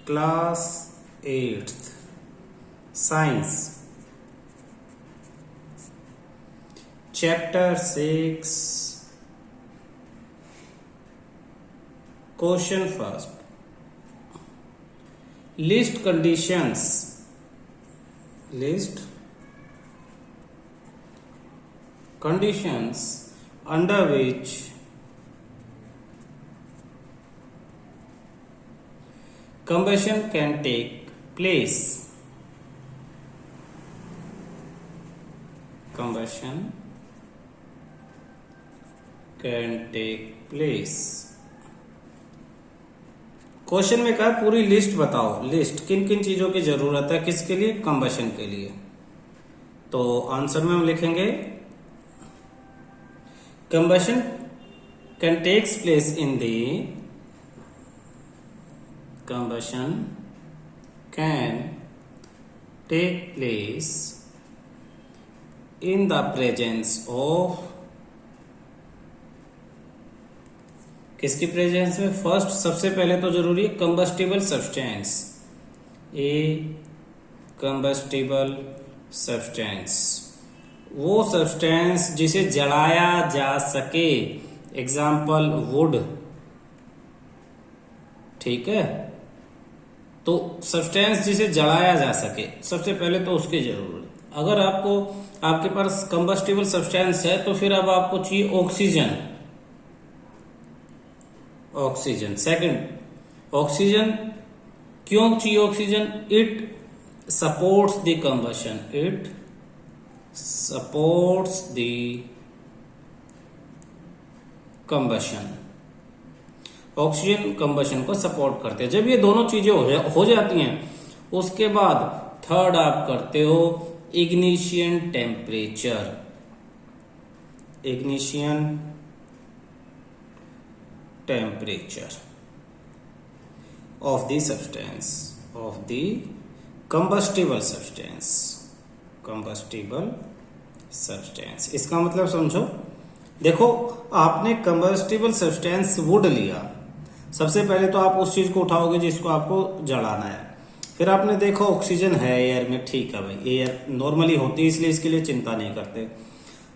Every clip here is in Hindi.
Class 8th science chapter 6 question first list conditions under which combustion can take place. Combustion can take place. Question में कहा पूरी लिस्ट बताओ। लिस्ट किन किन चीजों की जरूरत है, किसके लिए? कंबशन के लिए। तो आंसर में हम लिखेंगे combustion can takes place in the combustion can take place in the presence of किसकी प्रेजेंस में? फर्स्ट सबसे पहले तो जरूरी है combustible substance. A combustible substance वो सब्सटेंस जिसे जलाया जा सके, एग्जाम्पल वुड। ठीक है, तो सब्सटेंस जिसे जलाया जा सके, सबसे पहले तो उसकी जरूरत। अगर आपके पास कंबस्टिबल सब्सटेंस है तो फिर अब आपको चाहिए ऑक्सीजन। सेकंड, ऑक्सीजन क्यों चाहिए oxygen? It supports the combustion. It supports the combustion. Oxygen combustion को सपोर्ट करते हैं। जब ये दोनों चीजें हो जाती हैं, उसके बाद थर्ड आप करते हो ignition temperature. Ignition temperature of the substance, of the combustible substance. इसका मतलब समझो, देखो आपने कंबस्टिबल सब्सटेंस वुड लिया, सबसे पहले तो आप उस चीज को उठाओगे जिसको आपको जलाना है। फिर आपने देखा ऑक्सीजन है एयर में, ठीक है भाई, एयर नॉर्मली होती है इसलिए इसके लिए चिंता नहीं करते।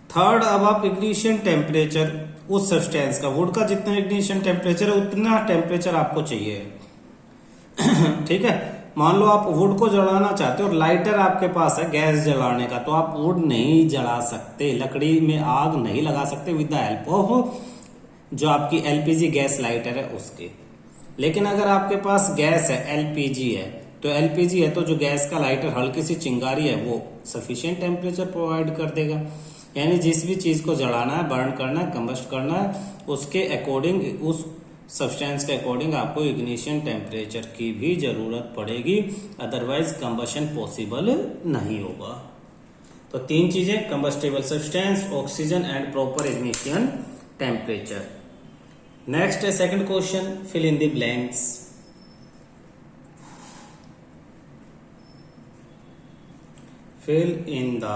थर्ड, अब आप इग्निशन टेम्परेचर उस सब्सटेंस का, वुड का जितना इग्निशन टेम्परेचर है उतना टेम्परेचर आपको चाहिए। ठीक है, मान लो आप वुड को जलाना चाहते हो और लाइटर आपके पास है गैस जलाने का, तो आप वुड नहीं जला सकते, लकड़ी में आग नहीं लगा सकते विद द हेल्प ऑफ जो आपकी एलपीजी गैस लाइटर है उसके। लेकिन अगर आपके पास गैस है, एलपीजी है, तो एलपीजी है तो जो गैस का लाइटर हल्की सी चिंगारी है वो सफिशिएंट टेम्परेचर प्रोवाइड कर देगा। यानी जिस भी चीज को जलाना है, बर्न करना है, कंबस्ट करना है, उसके अकॉर्डिंग, उस सब्सटेंस के अकॉर्डिंग आपको इग्निशन टेम्परेचर की भी जरूरत पड़ेगी, अदरवाइज कंबशन पॉसिबल नहीं होगा। तो तीन चीजें, combustible substance, oxygen and proper ignition temperature. Next है second question, fill in the blanks. Fill in the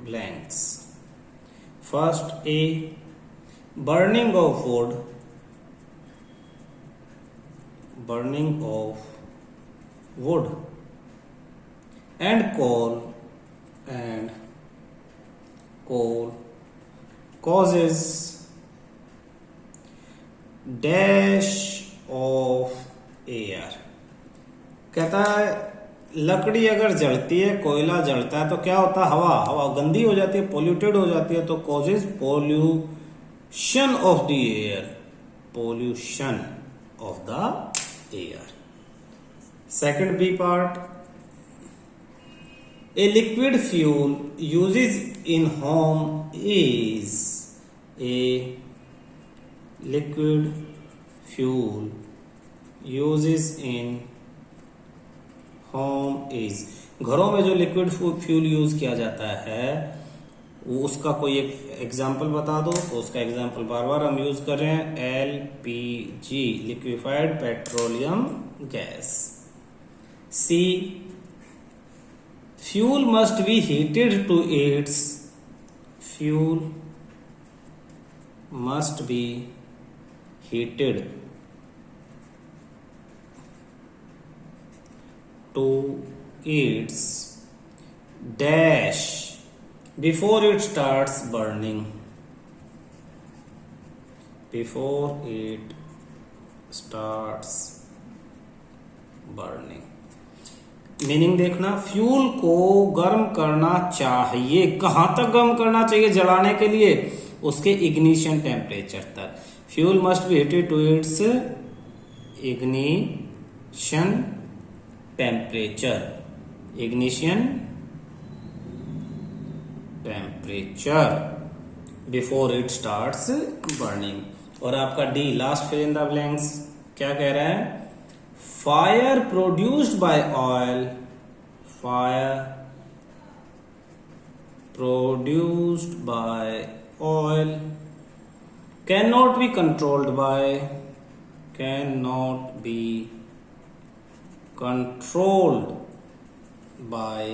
blanks. First, A, burning of wood, and coal causes dash of air। कहता है लकड़ी अगर जलती है, कोयला जलता है तो क्या होता है? हवा गंदी हो जाती है, पोल्यूटेड हो जाती है, तो causes pollution of the air. Pollution of the air. Second B part, a liquid fuel uses in home is. A liquid fuel uses in home is. घरों में जो लिक्विड फ्यूल यूज किया जाता है वो उसका कोई एक एग्जाम्पल बता दो। तो उसका एग्जाम्पल बार बार हम यूज कर रहे हैं, LPG, liquefied petroleum gas. C, fuel must be heated to its. Fuel must be heated to its dash before it starts burning. Before it starts burning. Meaning देखना, फ्यूल को गर्म करना चाहिए, कहां तक गर्म करना चाहिए जलाने के लिए, उसके इग्निशन टेम्परेचर तक. Fuel must be heated to its ignition temperature. Ignition temperature before it starts burning. और आपका D last fill in the blanks क्या कह रहा है? Fire produced by oil, fire produced by oil can not be controlled by, can not be controlled by.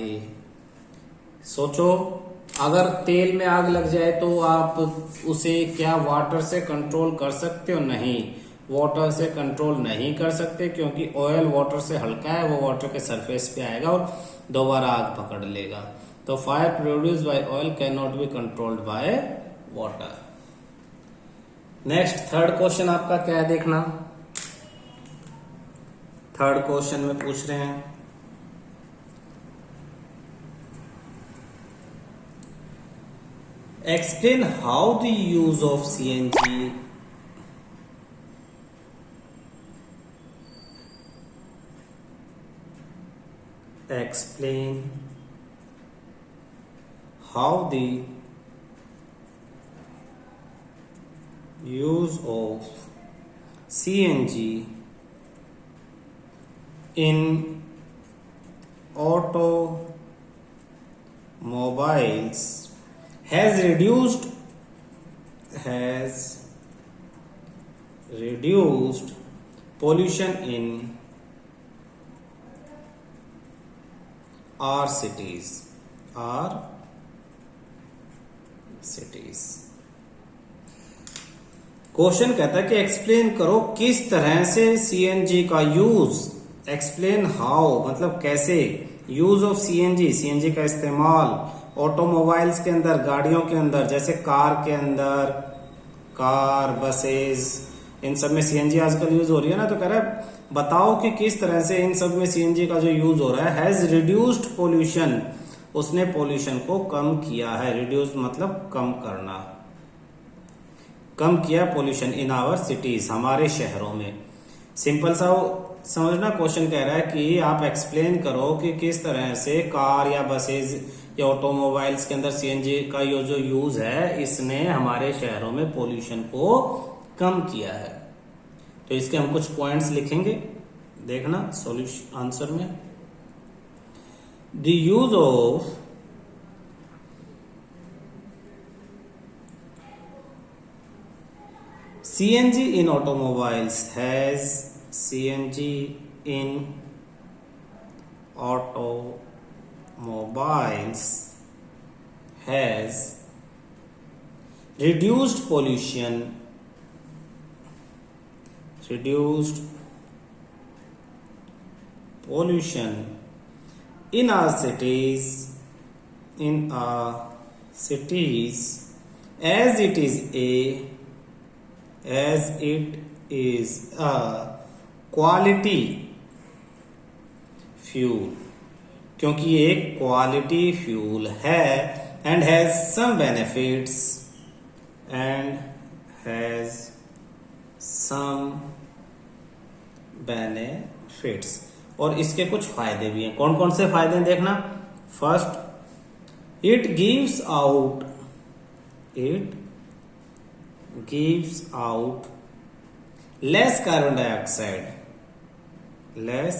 सोचो, अगर तेल में आग लग जाए तो आप उसे क्या वाटर से कंट्रोल कर सकते हो? नहीं, वाटर से कंट्रोल नहीं कर सकते, क्योंकि ऑयल वाटर से हल्का है, वो वाटर के सरफेस पे आएगा और दोबारा आग पकड़ लेगा. तो fire produce by oil can not be controlled by water. Next third question आपका क्या है देखना. थर्ड क्वेश्चन में पूछ रहे हैं, explain how the use of CNG explain how the use of CNG in automobiles has reduced pollution in our cities. Question कहता है कि एक्सप्लेन करो किस तरह से सीएनजी का यूज. एक्सप्लेन हाउ मतलब कैसे. यूज ऑफ सीएनजी, सीएनजी का इस्तेमाल ऑटोमोबाइल्स के अंदर, गाड़ियों के अंदर, जैसे कार के अंदर, कार, बसेस, इन सब में सीएनजी आजकल यूज हो रही है ना. तो कह रहा है बताओ कि किस तरह से इन सब में सीएनजी का जो यूज हो रहा है, हैज रिड्यूस्ड पोल्यूशन, उसने पोल्यूशन को कम किया है. रिड्यूस मतलब कम करना, कम किया पोल्यूशन इन आवर सिटीज, हमारे शहरों में. सिंपल सा समझना, क्वेश्चन कह रहा है कि आप एक्सप्लेन करो कि किस तरह से कार या बसेज या ऑटोमोबाइल्स के अंदर सीएनजी का ये जो यूज है, इसने हमारे शहरों में पोल्यूशन को कम किया है. तो इसके हम कुछ पॉइंट्स लिखेंगे, देखना सॉल्यूशन आंसर में. The use of CNG in automobiles has CNG in automobiles has reduced pollution in our cities as it is a quality fuel, क्योंकि ये एक क्वालिटी फ्यूल है. एंड हैज सम बेनिफिट्स, और इसके कुछ फायदे भी हैं. कौन कौन से फायदे हैं देखना. First, it gives out less carbon dioxide, less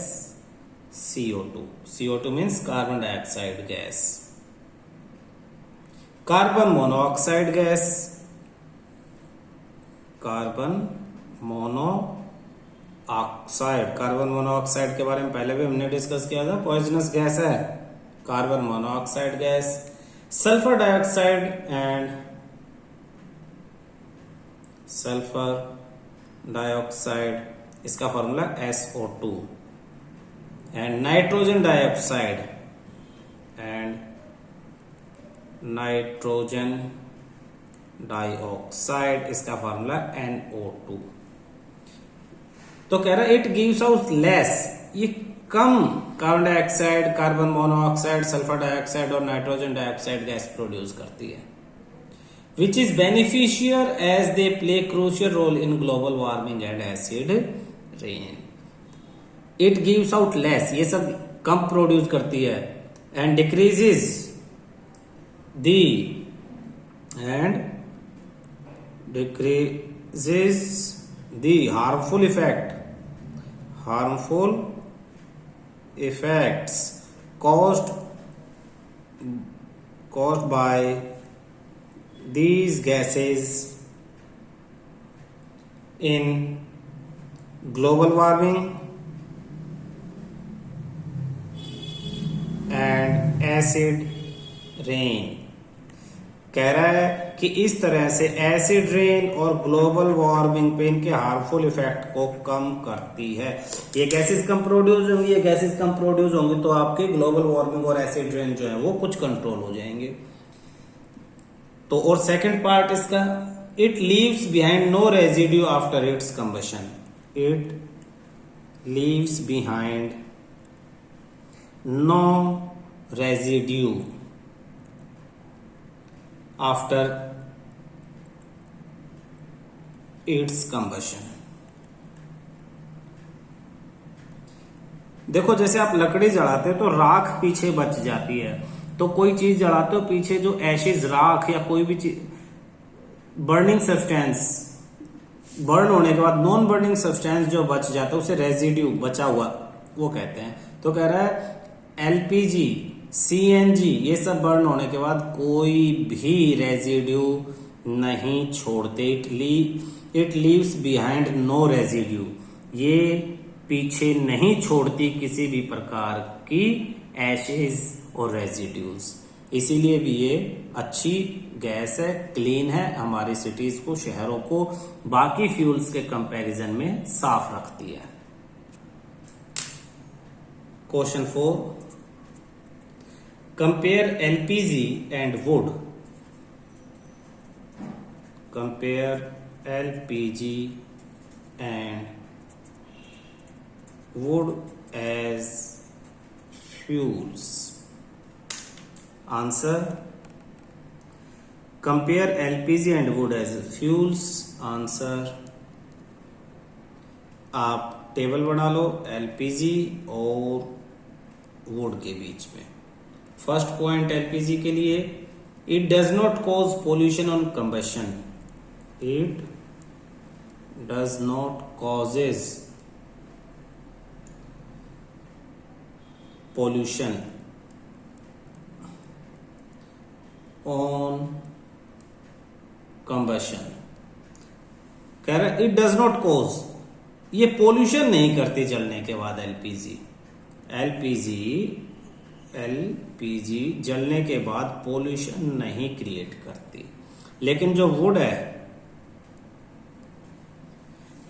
CO2. CO2 means carbon dioxide gas. Carbon monoxide gas, carbon monoxide के बारे में पहले भी हमने डिस्कस किया था, पॉइजनस गैस है carbon monoxide gas. Sulphur dioxide and sulphur dioxide, इसका formula SO2. And nitrogen dioxide and nitrogen dioxide, इसका फॉर्मूला NO2। तो कह रहा है इट गिव्स आउट लेस, ये कम carbon dioxide, carbon monoxide, sulphur dioxide और नाइट्रोजन डाइऑक्साइड गैस प्रोड्यूस करती है, which is beneficial as they play crucial role in global warming and acid rain. It gives out less, ये सब कम प्रोड्यूस करती है, and decreases the harmful effects caused by these gases in global warming and acid rain। कह रहा है कि इस तरह से एसिड रेन और ग्लोबल वार्मिंग पे इनके हार्मफुल इफेक्ट को कम करती है। ये गैसेस कम प्रोड्यूस होंगी, ये गैसेस कम प्रोड्यूस होंगे तो आपके ग्लोबल वार्मिंग और एसिड रेन जो है वो कुछ कंट्रोल हो जाएंगे। तो और सेकंड पार्ट इसका, it leaves behind no residue after its combustion. It leaves behind no residue after its combustion. देखो जैसे आप लकड़ी जलाते हो तो राख पीछे बच जाती है, तो कोई चीज जलाते हो पीछे जो एशेज, राख या कोई भी चीज, बर्निंग सब्सटेंस, बर्न होने के बाद नॉन बर्निंग सब्सटेंस जो बच जाता है उसे रेजिड्यू, बचा हुआ, वो कहते हैं। तो कह रहा है LPG, CNG ये सब बर्न होने के बाद कोई भी रेजिड्यू नहीं छोड़ते। It leaves behind no residue, ये पीछे नहीं छोड़ती किसी भी प्रकार की एशेज और रेजिड्यूज, इसीलिए भी ये अच्छी गैस है, क्लीन है, हमारी सिटीज को, शहरों को बाकी फ्यूल्स के कंपैरिजन में साफ रखती है। Question 4, compare LPG and would. Compare LPG and wood as fuels। Answer, compare LPG and wood as fuels। Answer, आप टेबल बना लो LPG और वुड के बीच में। फर्स्ट पॉइंट LPG के लिए, it does not cause pollution on combustion. It does not causes pollution on combustion. कह रहा है इट डज नॉट कॉज, ये पोल्यूशन नहीं करती जलने के बाद। LPG जलने के बाद पोल्यूशन नहीं क्रिएट करती, लेकिन जो वुड है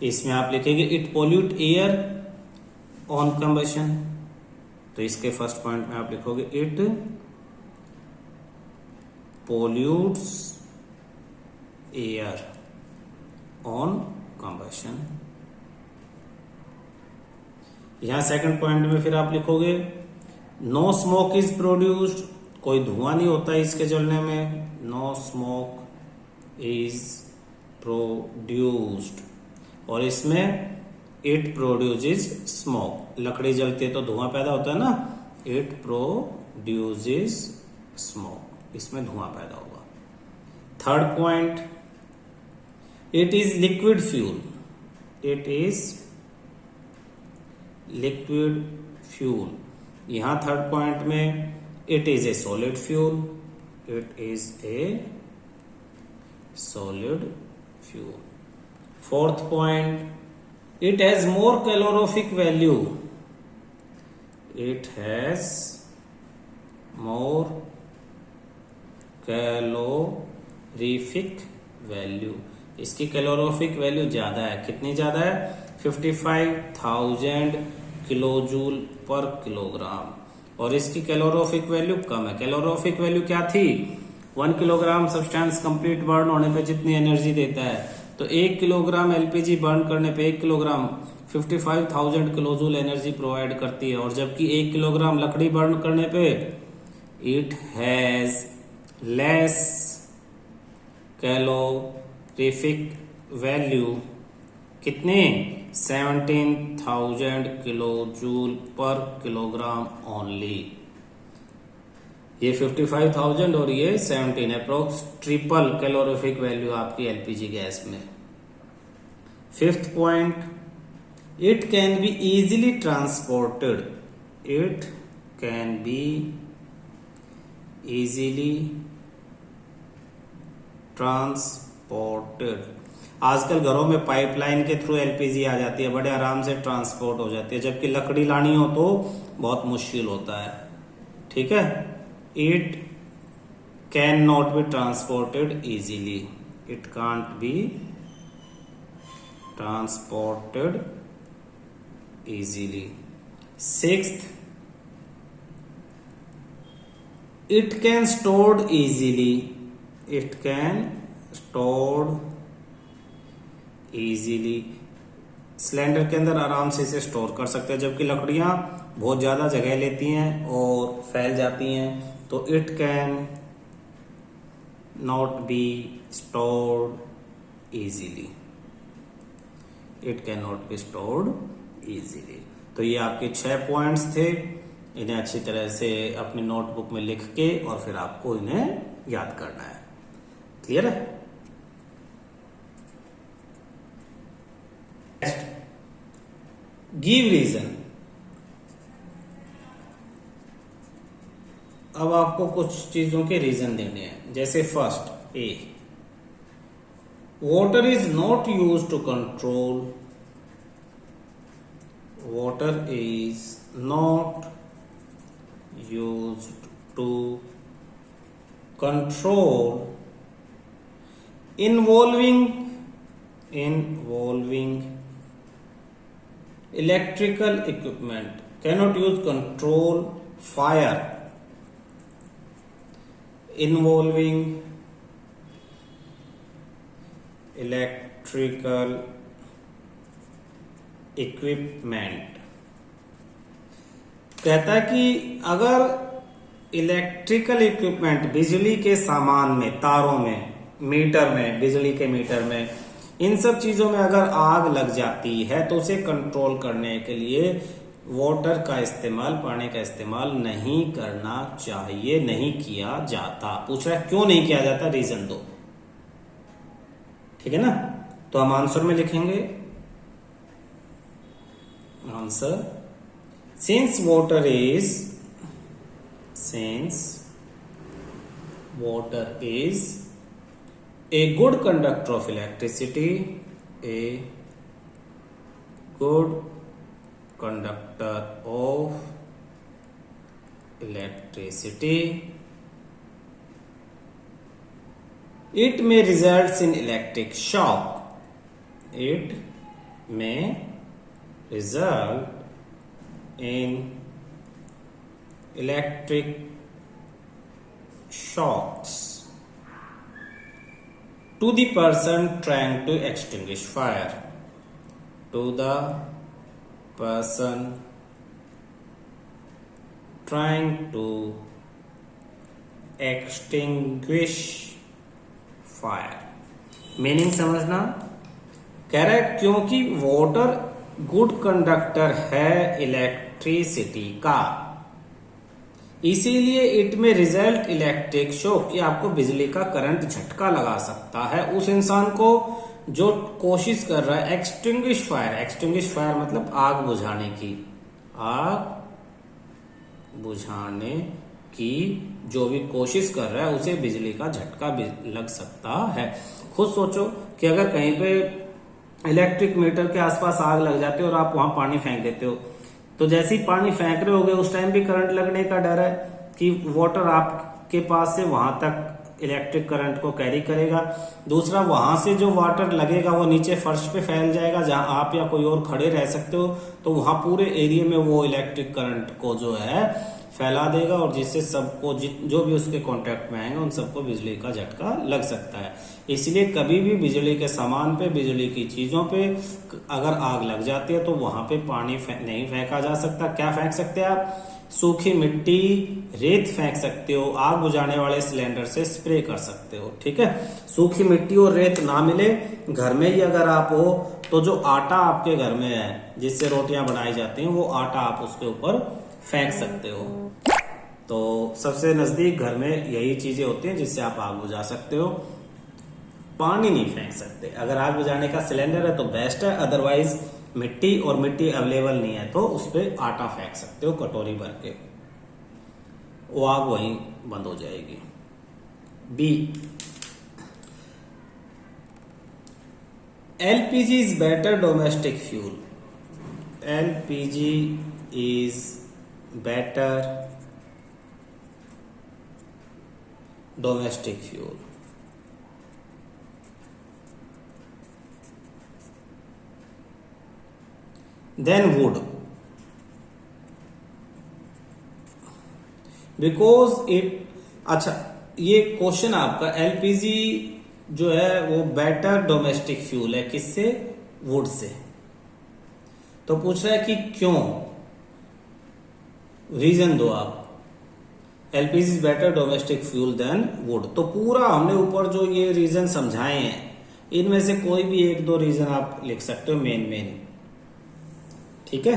इसमें आप लिखेंगे it pollute air on combustion. तो इसके फर्स्ट पॉइंट में आप लिखोगे इट पोल्यूट्स एयर ऑन कंबशन। यहां सेकंड पॉइंट में फिर आप लिखोगे नो स्मोक इज प्रोड्यूस्ड, कोई धुआं नहीं होता इसके जलने में। नो स्मोक इज प्रोड्यूस्ड, और इसमें इट प्रोड्यूसेस स्मोक, लकड़ी जलती है तो धुआं पैदा होता है ना, इट प्रोड्यूसेस स्मोक, इसमें धुआं पैदा होगा। Third point, it is liquid fuel. It is liquid fuel. यहां थर्ड पॉइंट में it is a solid fuel. It is a solid fuel. Fourth point, it has more calorific value. It has more calorific value, इसकी कैलोरीफिक वैल्यू ज्यादा है। कितनी ज्यादा है? 55,000 किलोजूल पर किलोग्राम, और इसकी कैलोरीफिक वैल्यू कम है। कैलोरीफिक वैल्यू क्या थी? 1 किलोग्राम सब्सटेंस कंप्लीट बर्न होने पे जितनी एनर्जी देता है, तो 1 किलोग्राम एलपीजी बर्न करने पे 1 किलोग्राम 55,000 किलोजूल एनर्जी प्रोवाइड करती है, और जबकि 1 किलोग्राम लकड़ी बर्न करने पे it has less calorific value, कितने? 17,000 किलोजूल पर किलोग्राम ओनली। ये 55,000 और ये 17, अप्रोक्स ट्रिपल कैलोरीफिक वैल्यू आपकी एलपीजी गैस में। Fifth point, it can be easily transported. It can be easily transported. आजकल घरों में पाइपलाइन के थ्रू एलपीजी आ जाती है, बड़े आराम से ट्रांसपोर्ट हो जाती है, जबकि लकड़ी लानी हो तो बहुत मुश्किल होता है। ठीक है, it can not be transported easily, it can't be transported easily. Sixth, it can stored easily. It can stored easily, cylinder के अंदर आराम से इसे स्टोर कर सकते हैं, जबकि लकड़ियां बहुत ज्यादा जगह लेती हैं और फैल जाती हैं, तो it can not be stored easily. It can not be stored easily. तो ये आपके 6 पॉइंट्स थे, इन्हें अच्छी तरह से अपनी नोटबुक में लिख के और फिर आपको इन्हें याद करना है। क्लियर है? Give reason. अब आपको कुछ चीजों के रीजन देने हैं, जैसे first A, water is not use to control. Water is not use to control involving electrical equipment, cannot use control fire involving electrical equipment। कहता है कि अगर इलेक्ट्रिकल इक्विपमेंट, बिजली के सामान में, तारों में, मीटर में, बिजली के मीटर में, इन सब चीजों में अगर आग लग जाती है तो उसे कंट्रोल करने के लिए वाटर का इस्तेमाल, पानी का इस्तेमाल नहीं करना चाहिए, नहीं किया जाता। पूछ रहा है क्यों नहीं किया जाता, रीजन दो। ठीक है ना, तो हम आंसर में लिखेंगे, answer, since water is a good conductor of electricity, a good conductor of electricity, it may result in electric shock. It may result in electric shocks to the person trying to extinguish fire. To the person trying to extinguish fire। Meaning समझना, कह रहा है क्योंकि वाटर गुड कंडक्टर है इलेक्ट्रिसिटी का, इसीलिए इट में रिजल्ट इलेक्ट्रिक शॉक, ये आपको बिजली का करंट झटका लगा सकता है उस इंसान को जो कोशिश कर रहा है एक्सटिंग्विश फायर। एक्सटिंग्विश फायर मतलब आग बुझाने की, आग बुझाने की जो भी कोशिश कर रहा है उसे बिजली का झटका लग सकता है। खुद सोचो कि अगर कहीं पे इलेक्ट्रिक मीटर के आसपास आग लग जाती है और आप वहां पानी फेंक देते हो, तो जैसे ही पानी फेंक रहे होगे उस टाइम भी करंट लगने का डर है कि वाटर आपके पास से वहां तक इलेक्ट्रिक करंट को कैरी करेगा। दूसरा, वहां से जो वाटर लगेगा वो नीचे फर्श पे फैल जाएगा, जहां आप या कोई और खड़े रह सकते हो, तो वहां पूरे एरिया में वो इलेक्ट्रिक करंट को जो है फैला देगा, और जिससे सबको जो भी उसके कांटेक्ट में आएंगे उन सबको बिजली का झटका लग सकता है। इसलिए कभी भी बिजली के सामान पे, बिजली की चीजों पे अगर आग लग जाती है तो वहां पे पानी नहीं फेंका जा सकता। क्या फेंक सकते हैं आप? सूखी मिट्टी, रेत फेंक सकते हो, आग बुझाने वाले सिलेंडर से स्प्रे कर सकते हो। ठीक है, सूखी मिट्टी और रेत ना मिले, घर में ही अगर आप हो तो जो आटा आपके घर में है जिससे रोटियां बनाई जाती हैं, वो आटा आप उसके ऊपर फेंक सकते हो। तो सबसे नजदीक घर में यही चीजें होती हैं जिससे आप आग बुझा सकते हो। पानी नहीं फेंक सकते। अगर आग बुझाने का सिलेंडर है तो बेस्ट है, अदरवाइज मिट्टी, और मिट्टी अवेलेबल नहीं है तो उस पर आटा फेंक सकते हो कटोरी भर के, वो आग वहीं बंद हो जाएगी। B, LPG is better domestic fuel. LPG is better domestic fuel. Than wood, because it, अच्छा ये क्वेश्चन आपका, एलपीजी जो है वो बेटर डोमेस्टिक फ्यूल है किससे? Would say. तो पूछ रहा है कि क्यों, रीजन दो आप। LPG is better domestic fuel than wood. तो पूरा हमने ऊपर जो ये रीजन समझाए हैं, इनमें से कोई भी एक दो रीजन आप लिख सकते हो, मेन। ठीक है,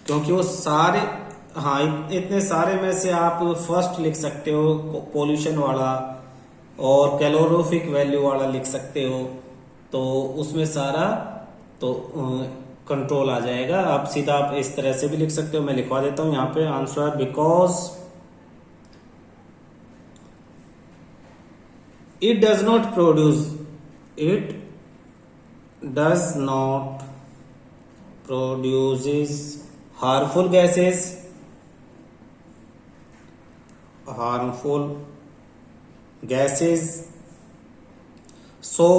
क्योंकि वो सारे, हाँ इतने सारे में से आप फर्स्ट लिख सकते हो पोल्यूशन वाला, और कैलोरीफिक वैल्यू वाला लिख सकते हो, तो उसमें सारा तो कंट्रोल आ जाएगा। आप सीधा आप इस तरह से भी लिख सकते हो, मैं लिखवा देता हूं यहाँ पे answer. Because it does not produces harmful gases, so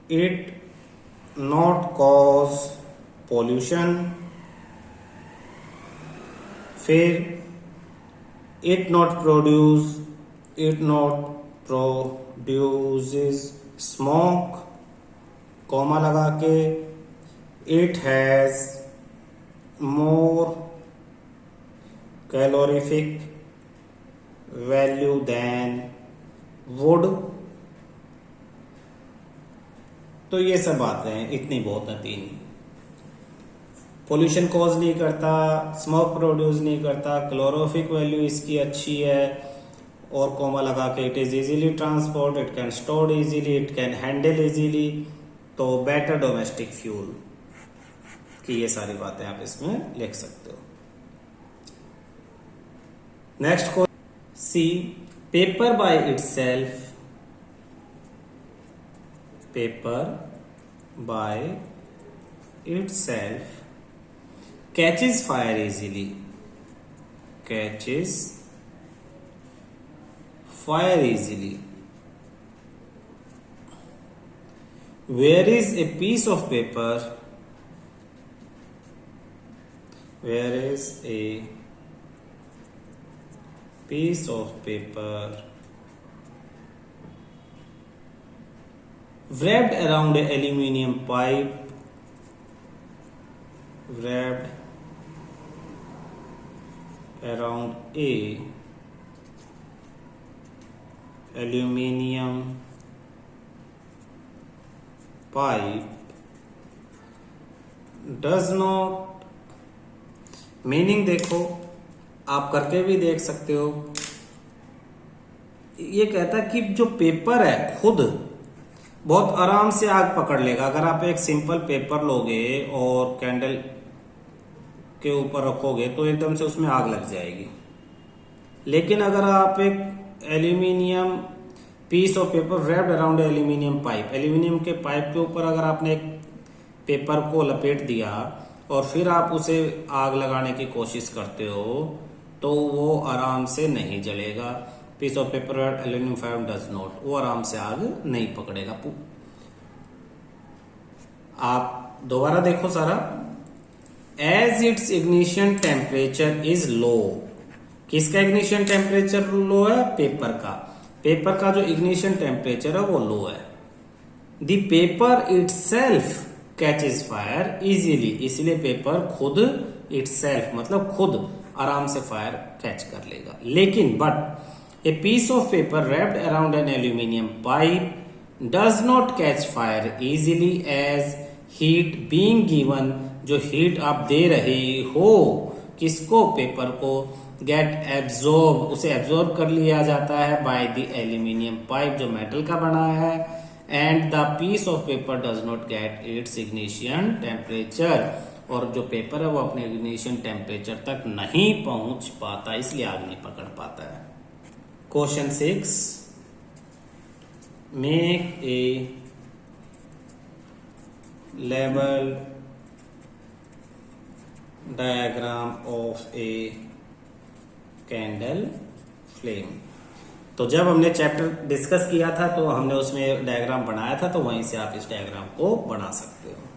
it not cause pollution। फिर it not produces smoke, comma लगा के, it has more calorific value than wood। तो ये सब बातें हैं, इतनी बहुत है, 3। पोल्यूशन कॉज नहीं करता, स्मोक प्रोड्यूस नहीं करता, क्लोरोफिक वैल्यू इसकी अच्छी है, और कॉमा लगा के it is easily transport, it can store easily, it can handle easily. तो बेटर डोमेस्टिक फ्यूल कि ये सारी बातें आप इसमें लिख सकते हो। Next question, C, paper by itself catches fire easily. Where is a piece of paper, where is a piece of paper wrapped around a aluminium pipe, wrapped around a aluminium pipe does not, meaning देखो, आप करके भी देख सकते हो। ये कहता है कि जो पेपर है खुद बहुत आराम से आग पकड़ लेगा। अगर आप एक सिंपल पेपर लोगे और कैंडल के ऊपर रखोगे तो एकदम से उसमें आग लग जाएगी। लेकिन अगर आप एक aluminium piece of paper wrapped around aluminium pipe, aluminium के पाइप के ऊपर अगर आपने एक पेपर को लपेट दिया और फिर आप उसे आग लगाने की कोशिश करते हो तो वो आराम से नहीं जलेगा। Piece of paper aluminium foil does not, वो आराम से आग नहीं पकड़ेगा। आप दोबारा देखो सारा, as its ignition temperature is low, किसका इग्निशन टेम्परेचर लो है? पेपर का। पेपर का जो इग्निशन टेम्परेचर है वो लो है। The paper itself catches fire easily, इसलिए पेपर खुद इटसेल्फ मतलब खुद आराम से फायर कैच कर लेगा। लेकिन but a piece of paper wrapped around an aluminium pipe does not catch fire easily as heat being given, जो हीट आप दे रहे हो किसको? पेपर को, गेट एब्जॉर्ब, उसे एब्जॉर्ब कर लिया जाता है बाय द एल्यूमिनियम पाइप जो मेटल का बना है, and the piece of paper does not get its ignition temperature, और जो पेपर है वो अपने इग्निशन टेम्परेचर तक नहीं पहुंच पाता, इसलिए आग नहीं पकड़ पाता है। Question 6, make a label diagram of a candle flame. तो जब हमने चैप्टर डिस्कस किया था तो हमने उसमें डायग्राम बनाया था, तो वहीं से आप इस डायग्राम को बना सकते हो।